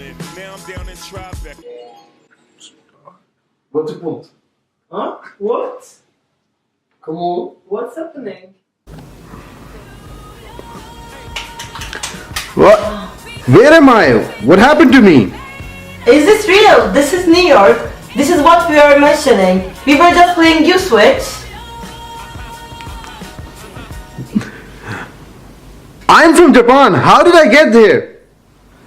Now I'm down in Tribeca. What's the point? Huh? What? Come on. What's happening? What? Where am I? What happened to me? Is this real? This is New York. This is what we were mentioning. We were just playing You Switch. I'm from Japan. How did I get there?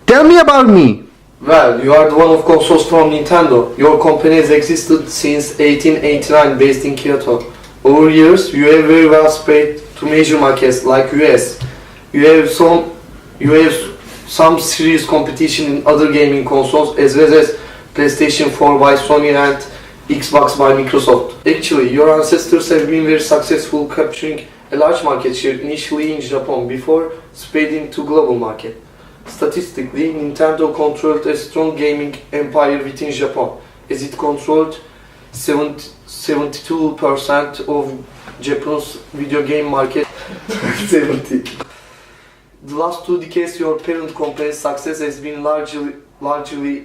Tell me about me. Well, you are the one of consoles from Nintendo. Your company has existed since 1889 based in Kyoto. Over years, you have very well spread to major markets like US. You have some serious competition in other gaming consoles as well as PlayStation 4 by Sony and Xbox by Microsoft. Actually, your ancestors have been very successful capturing a large market share initially in Japan before spreading to global market. Statistically, Nintendo controlled a strong gaming empire within Japan, as it controlled 72% of Japan's video game market. 70. The last 2 decades, your parent company's success has been largely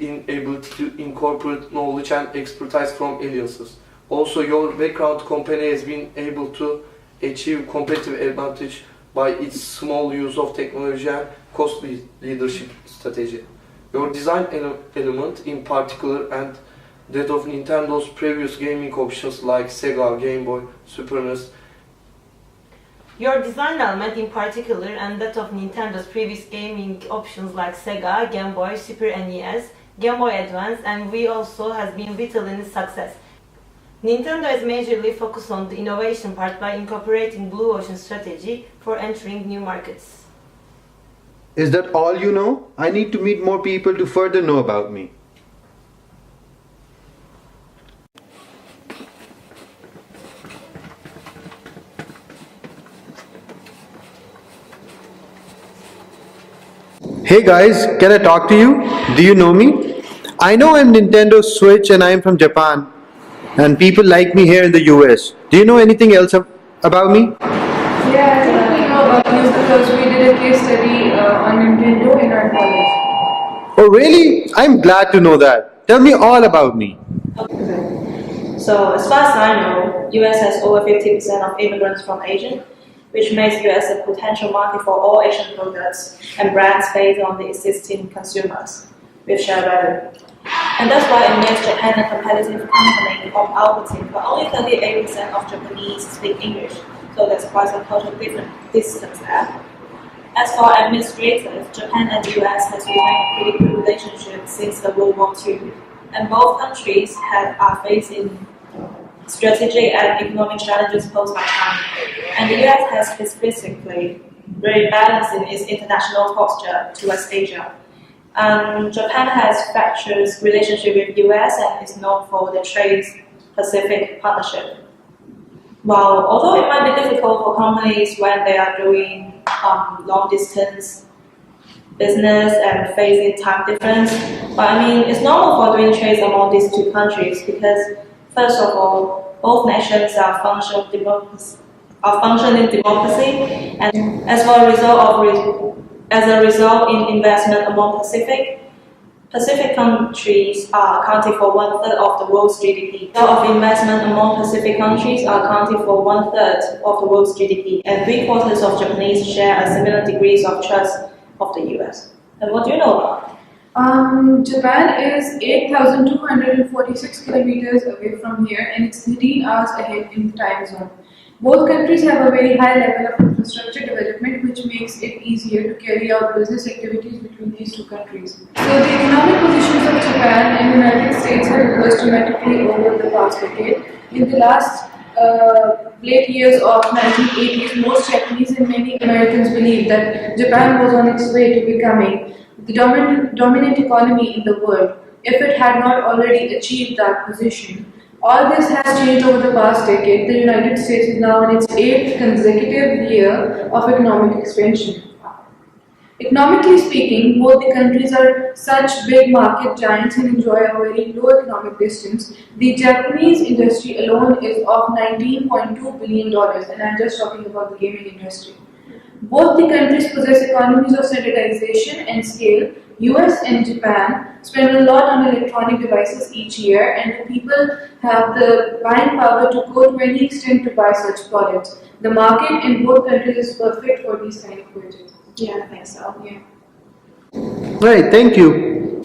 in ability to incorporate knowledge and expertise from alliances. Also, your background company has been able to achieve competitive advantage by its small use of technology and cost leadership strategy. Your design element in particular and that of Nintendo's previous gaming options like Sega, Game Boy, Super NES. Your design element in particular and that of Nintendo's previous gaming options like Sega, Game Boy, Super NES, Game Boy Advance and Wii also has been vital in its success. Nintendo has majorly focused on the innovation part by incorporating Blue Ocean strategy for entering new markets. Is that all you know? I need to meet more people to further know about me. Hey guys, can I talk to you? Do you know me? I know I'm Nintendo Switch and I'm from Japan. And people like me here in the US. Do you know anything else about me? Yeah, I think we know about you because we did a case study on Nintendo in our college. Oh really? I'm glad to know that. Tell me all about me. So as far as I know, US has over 50% of immigrants from Asia, which makes US a potential market for all Asian products and brands based on the existing consumers with shared value. And that's why it makes Japan a competitive company of our team, but only 38% of Japanese speak English, so there's quite a total different distance there. As for administrators, Japan and the US has remained a pretty good relationship since the World War II, and both countries are facing strategic and economic challenges posed by China. And the US has specifically very balanced in its international posture towards Asia. Japan has fractious relationship with US and is known for the Trans-Pacific Partnership. Well, although it might be difficult for companies when they are doing long-distance business and facing time difference, but I mean, it's normal for doing trades among these two countries because, first of all, both nations are functioning democracy, and as a result in investment among Pacific countries are accounting for 1/3 of the world's GDP. Of investment among Pacific countries are accounting for 1/3 of the world's GDP, and 3/4 of Japanese share a similar degrees of trust of the US. And what do you know about it? Japan is 8,246 kilometers away from here and it's 13 hours ahead in the time zone. Both countries have a very high level of infrastructure development which makes it easier to carry out business activities between these two countries. So the economic positions of Japan and the United States have reversed dramatically over the past decade. In the last late years of 1980s, most Japanese and many Americans believed that Japan was on its way to becoming the dominant economy in the world if it had not already achieved that position. All this has changed over the past decade. The United States is now in its 8th consecutive year of economic expansion. Economically speaking, both the countries are such big market giants and enjoy a very low economic distance. The Japanese industry alone is of $19.2 billion, and I'm just talking about the gaming industry. Both the countries possess economies of standardization and scale, US and Japan spend a lot on electronic devices each year, and the people have the buying power to go to any extent to buy such products. The market in both countries is perfect for these kind of purchases. Yeah, I think so. Yeah. Right, thank you.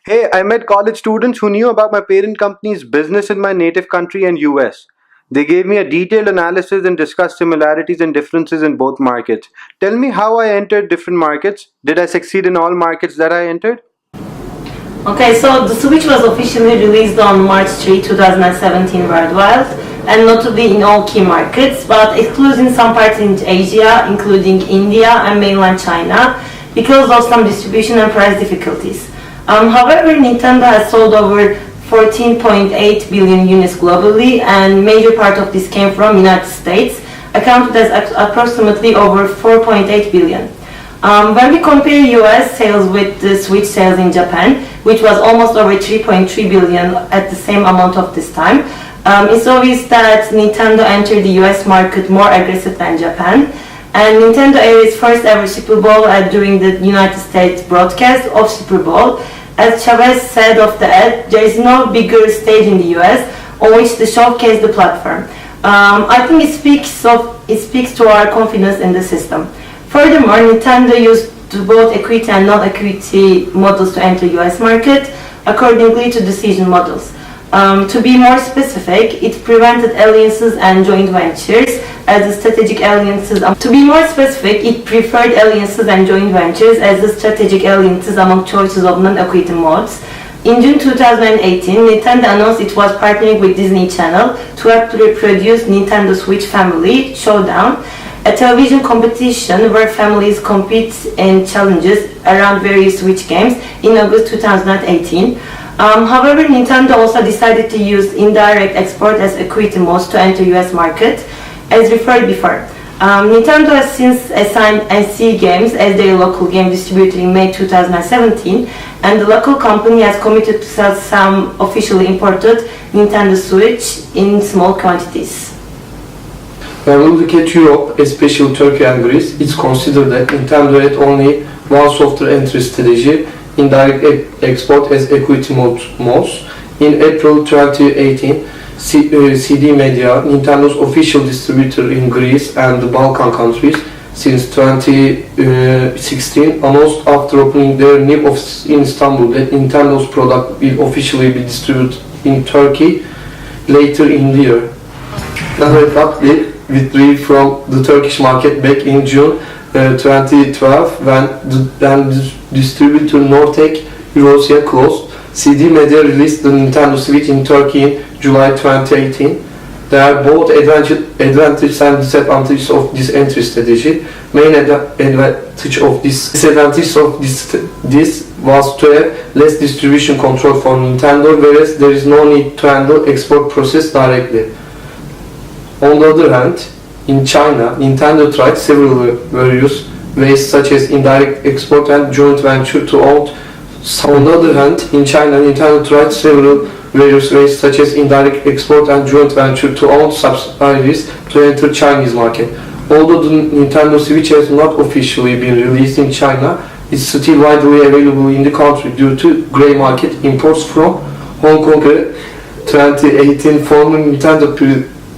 Hey, I met college students who knew about my parent company's business in my native country and US. They gave me a detailed analysis and discussed similarities and differences in both markets. Tell me how I entered different markets. Did I succeed in all markets that I entered? Okay, so the Switch was officially released on March 3, 2017 worldwide, and notably in all key markets, but excluding some parts in Asia, including India and mainland China, because of some distribution and price difficulties. However, Nintendo has sold over 14.8 billion units globally, and major part of this came from United States, accounted as approximately over 4.8 billion. When we compare US sales with the Switch sales in Japan, which was almost over 3.3 billion at the same amount of this time, it's obvious that Nintendo entered the US market more aggressive than Japan. And Nintendo aired its first ever Super Bowl during the United States broadcast of Super Bowl. As Chavez said of the ad, there is no bigger stage in the US on which to showcase the platform. I think it speaks to our confidence in the system. Furthermore, Nintendo used both equity and non-equity models to enter US market, accordingly to decision models. To be more specific, it prevented alliances and joint ventures as the strategic alliances. To be more specific, it preferred alliances and joint ventures as the strategic alliances among choices of non-equity modes. In June 2018, Nintendo announced it was partnering with Disney Channel to help reproduce Nintendo Switch Family Showdown, a television competition where families compete in challenges around various Switch games in August 2018. However, Nintendo also decided to use indirect export as equity modes to enter US market, as referred before. Nintendo has since assigned NC Games as their local game distributor in May 2017, and the local company has committed to sell some officially imported Nintendo Switch in small quantities. When we look at Europe, especially Turkey and Greece, it's considered that Nintendo had only one software entry strategy, indirect export as equity modes. In April 2018, CD Media, Nintendo's official distributor in Greece and the Balkan countries since 2016, announced after opening their new office in Istanbul that Nintendo's product will officially be distributed in Turkey later in the year. Abruptly withdrew from the Turkish market back in June 2012 when the distributor Nortek Eurasia closed. CD Media released the Nintendo Switch in Turkey in July 2018. There are both advantages and disadvantages of this entry strategy. Main advantage of disadvantage of this was to have less distribution control for Nintendo, whereas there is no need to handle export process directly. On the other hand, in China, Nintendo tried several various ways such as indirect export and joint venture to own. On the other hand, in China, Nintendo tried several various ways such as indirect export and joint venture to own subsidiaries to enter Chinese market. Although the Nintendo Switch has not officially been released in China, it's still widely available in the country due to grey market imports from Hong Kong. 2018 former Nintendo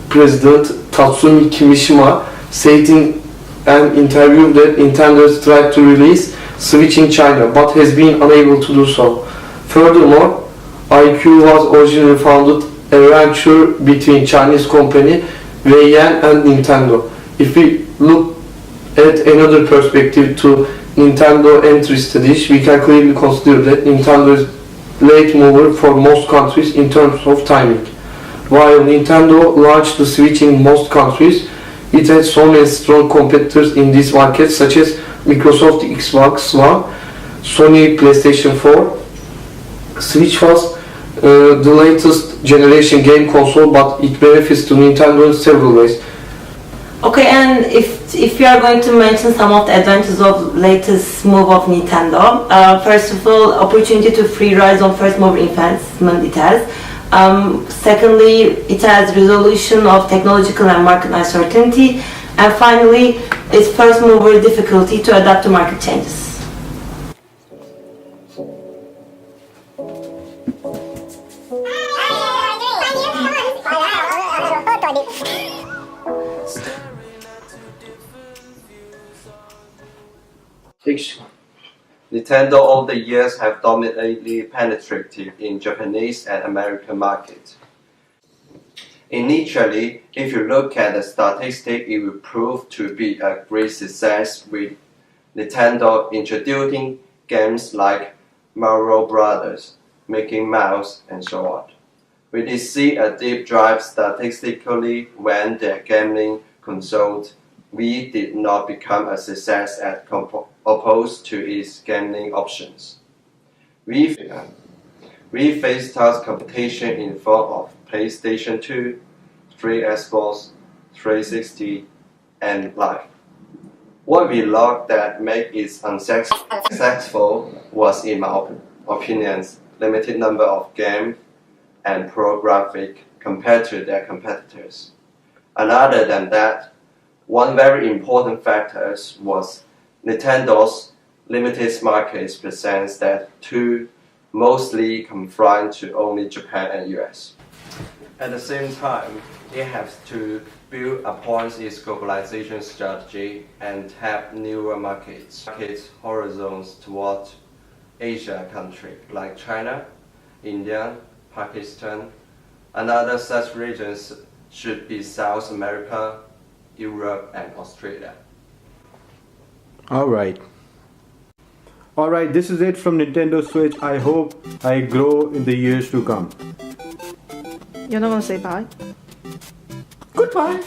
President Tatsumi Kimishima said in an interview that Nintendo has tried to release Switch in China but has been unable to do so. Furthermore, iQOO was originally founded a venture between Chinese company Weiyan and Nintendo. If we look at another perspective to Nintendo entry strategy, we can clearly consider that Nintendo is late mover for most countries in terms of timing. While Nintendo launched the Switch in most countries, it had so many strong competitors in these markets such as Microsoft Xbox One, Sony PlayStation 4. Switch was the latest generation game console, but it benefits to Nintendo in several ways. Okay, and if you are going to mention some of the advantages of latest move of Nintendo, first of all, opportunity to free rise on first mover investment it has. Secondly, it has resolution of technological and market uncertainty, and finally, its first mover difficulty to adapt to market changes. prediction. Nintendo over the years have dominantly penetrated in Japanese and American markets. Initially, if you look at the statistics, it will prove to be a great success with Nintendo introducing games like Mario Brothers, Mickey Mouse, and so on. We did see a deep drive statistically when the gaming console Wii did not become a success as opposed to its gaming options. We faced tough competition in form of PlayStation 2, 3 Xbox, 360, and Live. What we learned that made it unsuccessful was, in my opinion, limited number of games and pro graphics compared to their competitors. And other than that, one very important factor was Nintendo's limited market presence that two mostly confined to only Japan and US. At the same time, it has to build upon its globalization strategy and tap newer market horizons toward Asia countries like China, India, Pakistan, and other such regions should be South America, Europe, and Australia. Alright, this is it from Nintendo Switch. I hope I grow in the years to come. You're not gonna say bye? Goodbye.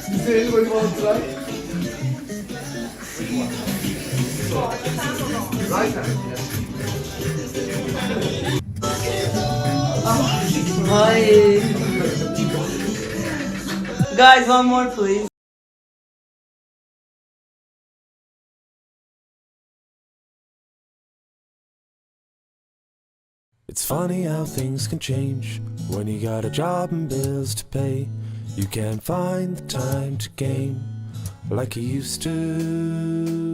Is anybody want to try? Right hand, yes. Hi. Guys, one more please. It's funny how things can change when you got a job and bills to pay. You can't find the time to game like you used to.